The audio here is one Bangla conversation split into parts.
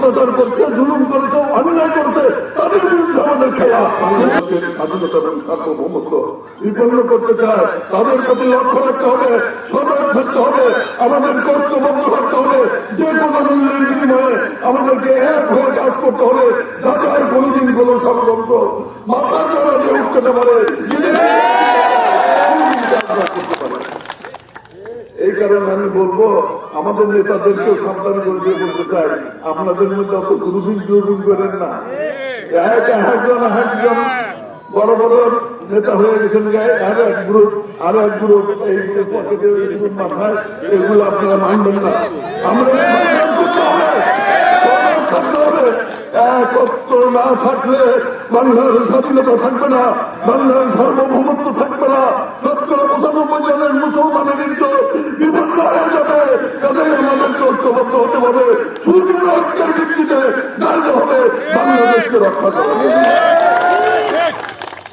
করছে, জুলুম করেছে, অন্যায় করছে, তাদের বিরুদ্ধে আমাদের খেলা। বাংলাদেশের স্বাধীনতা এবং সার্বভৌমত্ব বিপন্ন করতে চায়, তাদের প্রতি লক্ষ্য রাখতে হবে, সজাগ থাকতে হবে, আমাদের কর্তব্য রাখতে হবে। যে কোনো মূল্যের বিনিময়ে আমাদেরকে এক হয়ে কাজ করতে হবে, যাতে আর কোনোদিন কোনো ষড়যন্ত্র মাথা চড়া দিয়ে উঠতে পারে। এই কারণে আমি বলবো, আমাদের নেতাদেরকে সাবধান করে দিয়ে বলতে চাই, আপনাদের মধ্যে অত গ্রুপিং করেন না। একজন বড় বড় নেতা হয়ে গেছেন, আর এক গ্রুপ এই গ্রুপ মাথায়, এগুলো আপনারা মানবেন না। আমরা একত্র না থাকলে বাংলার স্বাধীনতা থাকবে না, বাংলার সার্বভৌমত্ব থাকবে না, ৯৫ জনের মুসলমানের বিপন্ন হয়ে যাবে। তাদের আমাদেরকে ঐক্যবদ্ধ হতে হবে, শুধু রক্তের ভিত্তিতে দাঁড়াতে হবে, বাংলাদেশকে রক্ষা করা।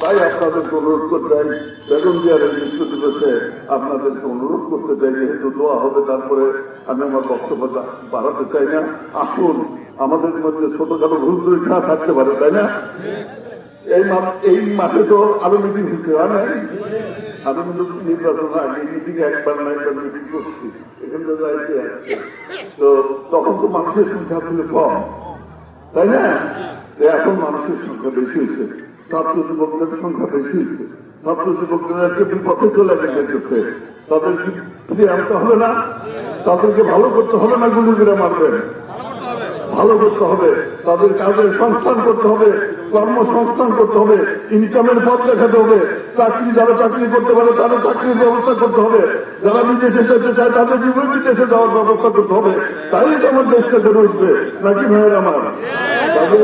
তাই আপনাদেরকে অনুরোধ করতে চাই, বেগম জিয়ারের মৃত্যু দিবসে আপনাদেরকে অনুরোধ করতে চাই, যেহেতু দোয়া হবে, তারপরে আমি আমার বক্তব্য বাড়াতে চাই না। আসুন, আমাদের মধ্যে ছোটখাটো ভুল ত্রুটি থাকতে পারে, তাই না? এই মাঠে তো আরো মিটিং হচ্ছে, হয় না? আমি কিন্তু নির্বাচন আগে মিটিং একবার না একবার মিটিং করছি, এখানে তো যাইতে আসছে। তো তখন তো মানুষের সংখ্যা ছিল কম, তাই না? এখন মানুষের সংখ্যা বেশি হয়েছে, ছাত্র যুবকদের সংখ্যা বেশি হয়েছে, ছাত্র যুবকদের আজকে বিপথে চলে গেছে। তাদেরকে ফিরিয়ে আনতে হবে না, তাদেরকে ভালো করতে হবে না, গুলি করে মারবেন, ভালো করতে হবে, তাদের কাজের সংস্থান করতে হবে, কর্মসংস্থান করতে হবে, ইনকামের পথ দেখাতে হবে। চাকরি যারা চাকরি করতে পারে তাদের চাকরির ব্যবস্থা করতে হবে, যারা বিদেশে যেতে চায় তাদের বিদেশে যাওয়ার ব্যবস্থা করতে হবে। তাই তো আমার দেশটা গড়ে উঠবে, নাকি ভাইয়ের আমার? তবে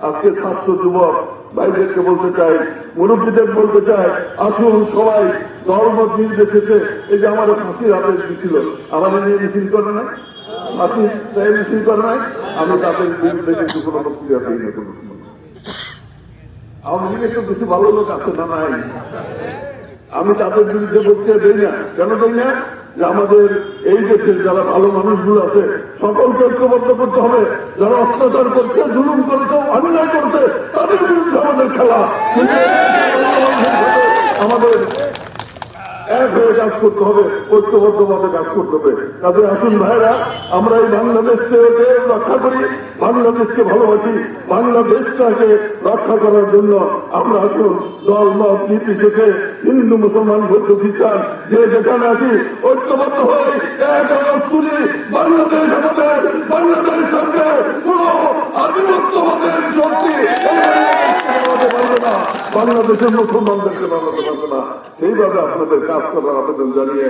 আজকে ছাত্র যুবক ভাইদেরকে বলতে চাই, মুরব্বীদের বলতে চাই, আসুন সবাই দলমত নির্বিশেষে, এই যে আমার ফাঁসির আদেশ দিচ্ছিল, আমাদের নিয়ে মিছিল করে নাই, ফাঁসি মিছিল করে নাই, আমি তাদের বিরুদ্ধে কিন্তু কোনো বক্তৃতা দিই না। কোনো আওয়ামী লীগের তো কিছু ভালো লোক আছে না, নাই? আমি তাদের বিরুদ্ধে বক্তৃতা দিই না। কেন দিই না? যে আমাদের এই দেশের যারা ভালো মানুষগুলো আছে, সকলকে ঐক্যবদ্ধ করতে হবে। যারা অত্যাচার করছে, জুলুম করেছে, অন্যায় করছে, তাদের বিরুদ্ধে আমাদের খেলা। আমাদের এক হয়ে কাজ করতে হবে, ঐক্যবদ্ধভাবে কাজ করতে হবে। কাজে আসুন ভাইরা, আমরা এই বাংলাদেশকে রক্ষা করি, বাংলাদেশকে ভালোবাসি, বাংলাদেশটাকে রক্ষা করার জন্য আমরা আসুন দল মত নির্বিশেষে, হিন্দু মুসলমান বৌদ্ধ খ্রিস্টান যে যেখানে আছি, ঐক্যবদ্ধ হয়ে এক আওয়াজ তুলি। বাংলাদেশ আমাদের, বাংলাদেশ থাকবে, কোন আধিপত্যবাদের শক্তি পারবে না, বাংলাদেশের মুসলমানদেরকে বানাতে পারবে না। সেইভাবে আপনাদের কাজ করার আবেদন জানিয়ে